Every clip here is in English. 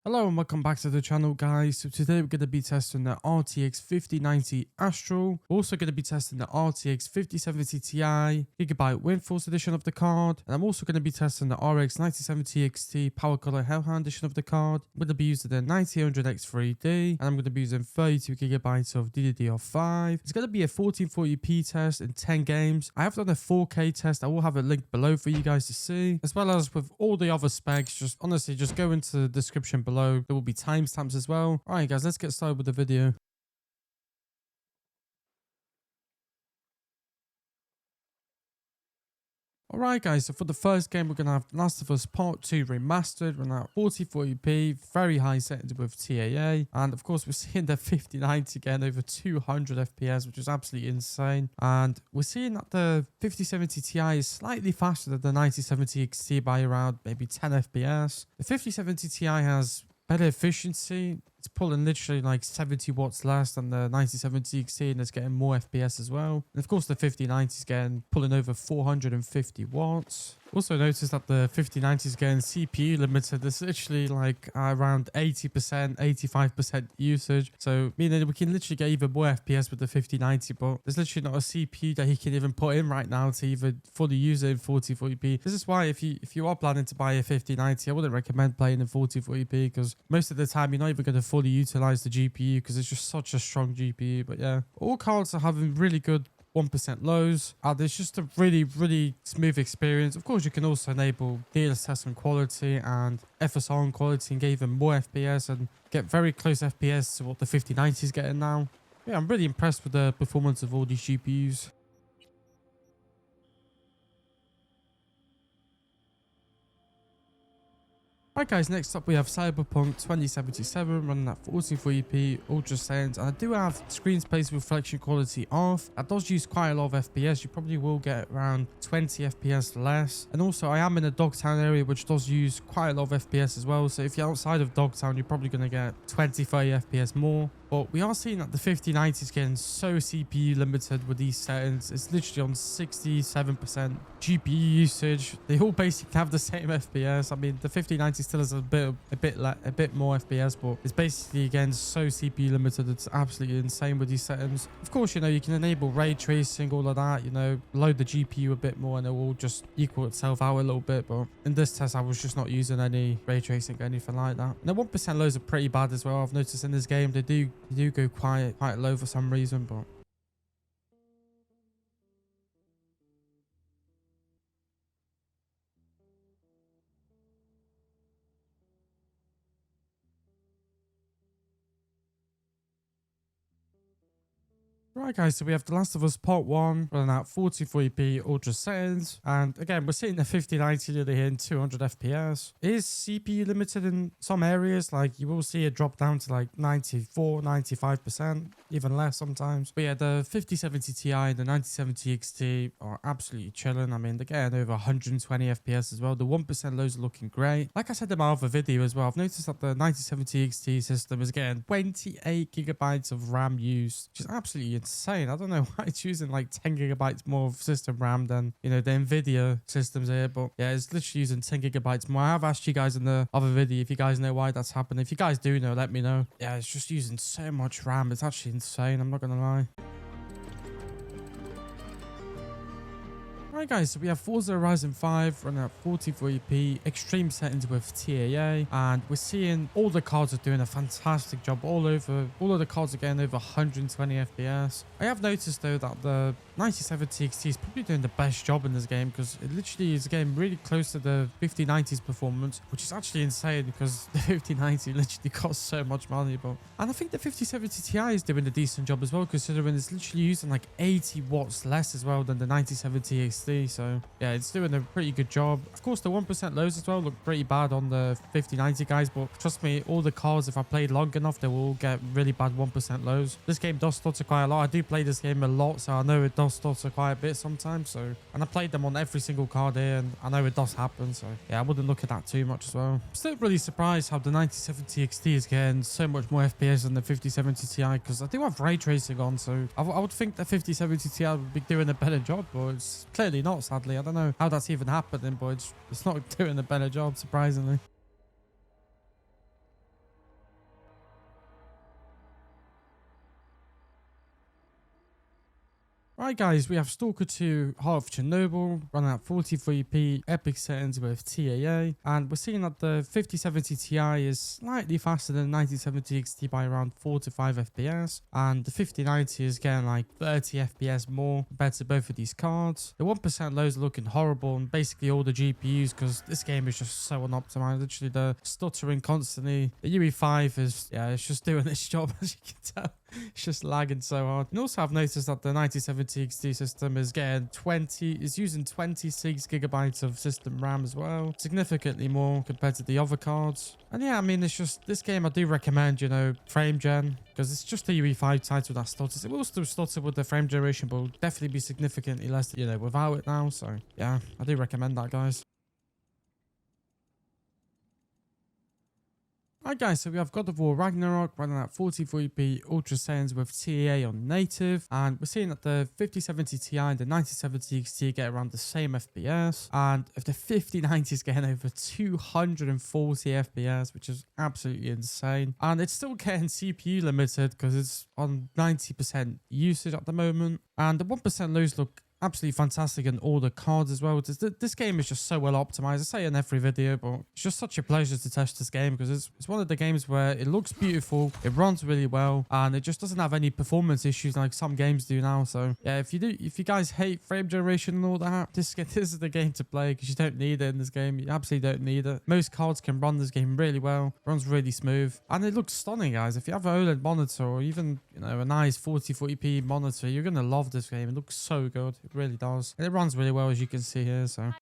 Hello and welcome back to the channel, guys. So today we're going to be testing the RTX 5090 Astral. We're also going to be testing the RTX 5070 Ti Gigabyte WINDFORCE edition of the card. And I'm also going to be testing the RX 9070 XT PowerColor Hellhound edition of the card. I'm going to be using the 9000X3D and I'm going to be using 32 gigabytes of DDR5. It's going to be a 1440p test in 10 games. I have done a 4K test. I will have a link below for you guys to see, as well as with all the other specs. Just honestly, just go into the description below. There will be timestamps as well. All right, guys, let's get started with the video. Alright guys, so for the first game we're going to have Last of Us Part 2 Remastered. We're now at 4040p, very high settings with TAA, and of course we're seeing the 5090 again over 200 FPS, which is absolutely insane. And we're seeing that the 5070 Ti is slightly faster than the 9070 XT by around maybe 10 FPS. The 5070 Ti has better efficiency. It's pulling literally like 70 watts less than the 9070 XT, and it's getting more FPS as well. And of course the 5090 is getting pulling over 450 watts. Also notice that the 5090 is getting CPU limited. It's literally like around 80%, 85% usage. So meaning we can literally get even more FPS with the 5090, but there's literally not a CPU that he can even put in right now to even fully use it in 4040p. This is why if you are planning to buy a 5090, I wouldn't recommend playing in 4040p, because most of the time you're not even going to fully utilize the GPU because it's just such a strong GPU. But yeah, all cards are having really good 1% lows, and it's just a really smooth experience. Of course, you can also enable DLSS on quality and FSR on quality and get even more FPS and get very close FPS to what the 5090 is getting now. Yeah, I'm really impressed with the performance of all these GPUs. Alright guys, next up we have CYBERPUNK 2077 running at 1440p ultra settings, and I do have screen space reflection quality off. That does use quite a lot of FPS. You probably will get around 20 FPS less, and also I am in a Dogtown area which does use quite a lot of FPS as well. So if you're outside of Dogtown, you're probably going to get 20-30 FPS more. But we are seeing that the 5090 is getting so CPU limited with these settings. It's literally on 67% GPU usage. They all basically have the same FPS. I mean, the 5090 still has a bit more FPS, but it's basically again so CPU limited. It's absolutely insane with these settings. Of course, you know, you can enable ray tracing, all of that. You know, load the GPU a bit more, and it will just equal itself out a little bit. But in this test, I was just not using any ray tracing or anything like that. And the 1% lows are pretty bad as well. I've noticed in this game they do go quite low for some reason, but right guys, so we have The Last of Us Part 1 running at 4040p ultra settings, and again we're seeing the 5090 nearly hitting 200 FPS. It is CPU limited in some areas, like you will see it drop down to like 94-95%, even less sometimes. But yeah, the 5070 Ti and the 9070 XT are absolutely chilling. I mean, they're getting over 120 FPS as well. The 1% lows are looking great. Like I said in my other video as well, I've noticed that the 9070 XT system is getting 28 gigabytes of RAM used, which is absolutely insane. I don't know why it's using like 10 gigabytes more of system RAM than, you know, the Nvidia systems here. But yeah, it's literally using 10 gigabytes more. I have asked you guys in the other video if you guys know why that's happening. If you guys do know, let me know. Yeah, it's just using so much RAM. It's actually insane, I'm not gonna lie. Alright guys, so we have FORZA Ryzen 5 running at 4040p, extreme settings with TAA, and we're seeing all the cards are doing a fantastic job all of the cards are getting over 120 FPS. I have noticed though that the 9070 XT is probably doing the best job in this game, because it literally is getting really close to the 5090's performance, which is actually insane because the 5090 literally costs so much money. And I think the 5070 Ti is doing a decent job as well, considering it's literally using like 80 watts less as well than the 9070 XT. So yeah, it's doing a pretty good job. Of course, the 1% lows as well look pretty bad on the 5090 guys, but trust me, all the cards, if I played long enough, they will all get really bad 1% lows. This game does stutter quite a lot. I do play this game a lot, so I know it does stutter quite a bit sometimes. So, and I played them on every single card here, and I know it does happen. So yeah, I wouldn't look at that too much as well. I'm still really surprised how the 9070 XT is getting so much more FPS than the 5070 Ti, because I do have ray tracing on, so I would think the 5070 Ti would be doing a better job, but it's clearly not, sadly. I don't know how that's even happening, but it's not doing a better job, surprisingly. Right guys, we have Stalker 2 Heart of Chernobyl running at 43p epic settings with TAA, and we're seeing that the 5070 Ti is slightly faster than 9070 XT by around 4 to 5 FPS, and the 5090 is getting like 30 FPS more compared to both of these cards. The 1% lows are looking horrible and basically all the GPUs, because this game is just so unoptimized. Literally the stuttering constantly. The UE5 is, yeah, it's just doing its job, as you can tell. It's just lagging so hard. And also I've noticed that the 9070 XT system is using 26 gigabytes of system RAM as well. Significantly more compared to the other cards. And yeah, I mean, it's just, this game I do recommend, you know, frame gen, because it's just a UE5 title that stutters. It will still stutter with the frame generation, but will definitely be significantly less, you know, without it now. So yeah, I do recommend that, guys. Alright guys, so we have God of War Ragnarok running at 43p ultra settings with TAA on native, and we're seeing that the 5070 Ti and the 9070 XT get around the same FPS, and if the 5090 is getting over 240 FPS, which is absolutely insane, and it's still getting CPU limited because it's on 90% usage at the moment, and the 1% lows look absolutely fantastic in all the cards as well. This game is just so well optimized. I say it in every video, but it's just such a pleasure to test this game, because it's one of the games where it looks beautiful, it runs really well, and it just doesn't have any performance issues like some games do now. So yeah, if you guys hate frame generation and all that, this is the game to play, because you don't need it in this game. You absolutely don't need it. Most cards can run this game really well, runs really smooth, and it looks stunning, guys. If you have an OLED monitor, or even, you know, a nice 40p monitor, you're gonna love this game. It looks so good. It really does, and it runs really well, as you can see here. So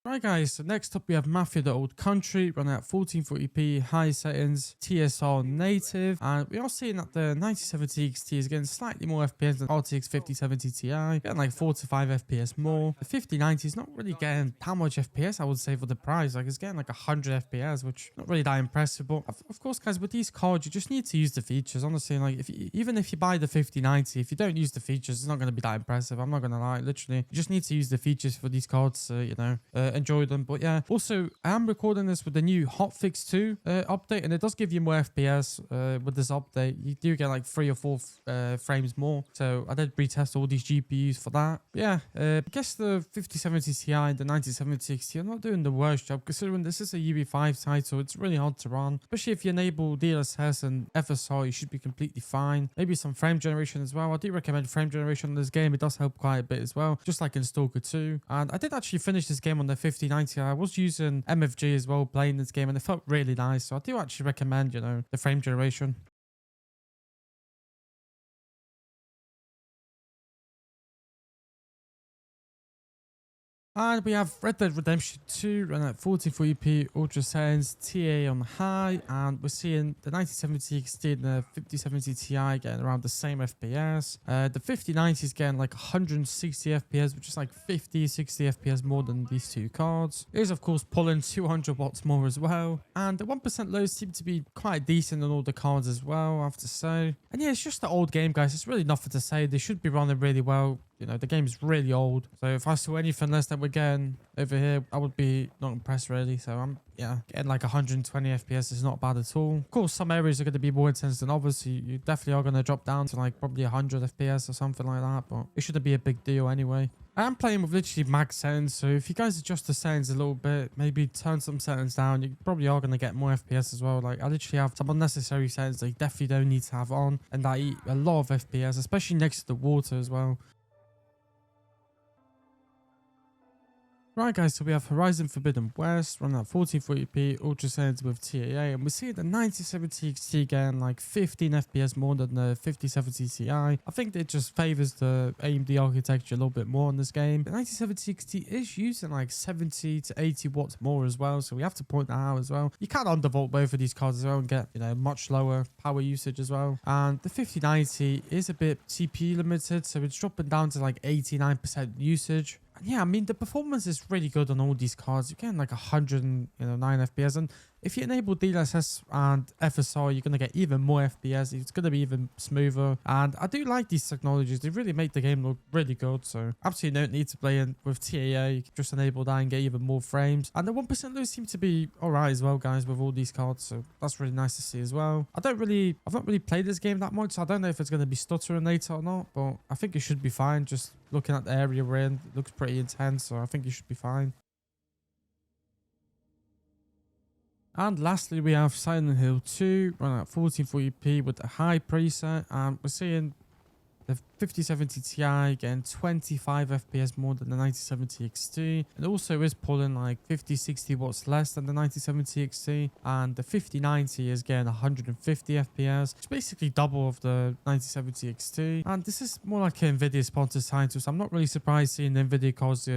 right guys, so next up we have Mafia the Old Country running at 1440p high settings, TSR native, and we are seeing that the 9070 XT is getting slightly more FPS than RTX 5070 Ti, getting like 4 to 5 FPS more. The 5090 is not really getting that much FPS, I would say, for the price. Like, it's getting like 100 FPS, which not really that impressive. But of course, guys, with these cards, you just need to use the features. Honestly, like, even if you buy the 5090, if you don't use the features, it's not going to be that impressive. I'm not going to lie. Literally, you just need to use the features for these cards, you know, enjoy them. But yeah, also I am recording this with the new Hotfix 2 update, and it does give you more FPS with this update. You do get like 3 or 4 frames more, so I did retest all these GPUs for that. But yeah, I guess the 5070 Ti and the 9070 XT are not doing the worst job, considering this is a UE5 title. It's really hard to run, especially if you enable DLSS and FSR. You should be completely fine. Maybe some frame generation as well. I do recommend frame generation in this game. It does help quite a bit as well, just like in Stalker 2. And I did actually finish this game on the 5090. I was using MFG as well playing this game, and it felt really nice. So I do actually recommend, you know, the frame generation. And we have Red Dead Redemption 2 running at 43p ultra settings, TA on high, and we're seeing the 9070 XT and the 5070 Ti getting around the same FPS. The 5090 is getting like 160 FPS, which is like 50-60 FPS more than these two cards. It is of course pulling 200 watts more as well, and the 1% lows seem to be quite decent on all the cards as well, I have to say. And yeah, it's just the old game, guys. It's really nothing to say. They should be running really well. You know, the game is really old, so if I saw anything less than we're getting over here, I would be not impressed really. So I'm, yeah, getting like 120 FPS is not bad at all. Of course, some areas are going to be more intense than others, so you definitely are going to drop down to like probably 100 FPS or something like that, but it shouldn't be a big deal anyway. I am playing with literally max settings, so if you guys adjust the settings a little bit, maybe turn some settings down, you probably are going to get more FPS as well. Like, I literally have some unnecessary settings that you definitely don't need to have on, and that eat a lot of FPS, especially next to the water as well. Right guys, so we have Horizon Forbidden West running at 1440p ultra settings with TAA, and we see the 9070 XT getting like 15 FPS more than the 5070 Ti. I think it just favors the AMD architecture a little bit more in this game. The 9070 XT is using like 70 to 80 watts more as well, so we have to point that out as well. You can undervolt both of these cards as well and get, you know, much lower power usage as well. And the 5090 is a bit CPU limited, so it's dropping down to like 89% usage. Yeah, I mean, the performance is really good on all these cards. You're getting like 109 FPS. And if you enable DLSS and FSR, you're going to get even more FPS. It's going to be even smoother. And I do like these technologies. They really make the game look really good. So absolutely don't need to play in with TAA. You can just enable that and get even more frames. And the 1% lows seem to be all right as well, guys, with all these cards. So that's really nice to see as well. I've not really played this game that much. So I don't know if it's going to be stuttering later or not. But I think it should be fine. Just looking at the area we're in, it looks pretty intense. So I think you should be fine. And lastly, we have Silent Hill 2 running at 1440p with a high preset, and we're seeing the 5070 Ti getting 25 FPS more than the 9070 XT. It also is pulling like 50-60 watts less than the 9070 XT, and the 5090 is getting 150 FPS. It's basically double of the 9070 XT, and this is more like an Nvidia sponsored title, so I'm not really surprised seeing the Nvidia cards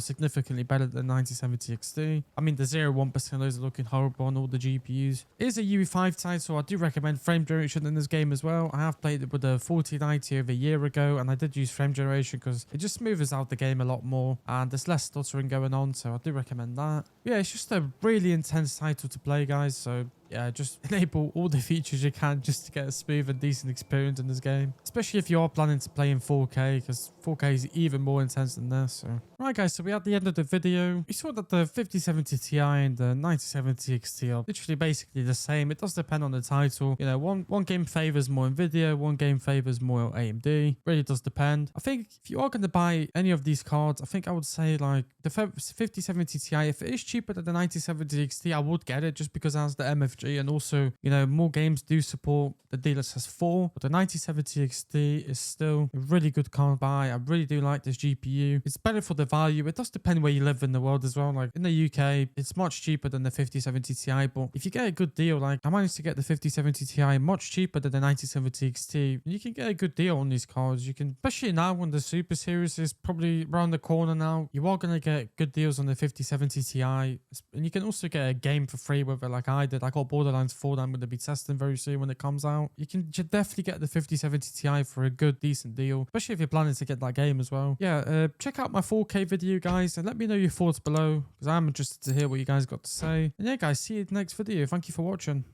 significantly better than 9070 XT. I mean, the 0-1% those are looking horrible on all the GPUs. It is a UE5 title. I do recommend frame generation in this game as well. I have played it with a 4090 over a year ago, and I did use frame generation because it just smooths out the game a lot more and there's less stuttering going on, so I do recommend that. Yeah, it's just a really intense title to play, guys, so yeah, just enable all the features you can just to get a smooth and decent experience in this game, especially if you are planning to play in 4K, because 4K is even more intense than this. So right, guys, so we're at the end of the video. We saw that the 5070 Ti and the 9070 XT are literally basically the same. It does depend on the title. You know, one game favors more Nvidia, one game favors more AMD. Really does depend. I think if you are going to buy any of these cards, I think I would say like the 5070 Ti, if it is cheaper than the 9070 XT, I would get it just because it has the MFG, and also, you know, more games do support the DLSS 4, but the 9070 XT is still a really good card buy. I really do like this GPU. It's better for the value. It does depend where you live in the world as well. Like in the UK, it's much cheaper than the 5070 Ti, but if you get a good deal, like I managed to get the 5070 Ti much cheaper than the 9070 XT, you can get a good deal on these cards. You can, especially now when the Super Series is probably around the corner now, you are going to get good deals on the 5070 Ti, and you can also get a game for free with it like I did. I got Borderlands 4 that I'm going to be testing very soon when it comes out. You can definitely get the 5070 Ti for a good, decent deal, especially if you're planning to get that game as well. Yeah, check out my 4K video, guys, and let me know your thoughts below, because I'm interested to hear what you guys got to say. And yeah, guys, see you in the next video. Thank you for watching.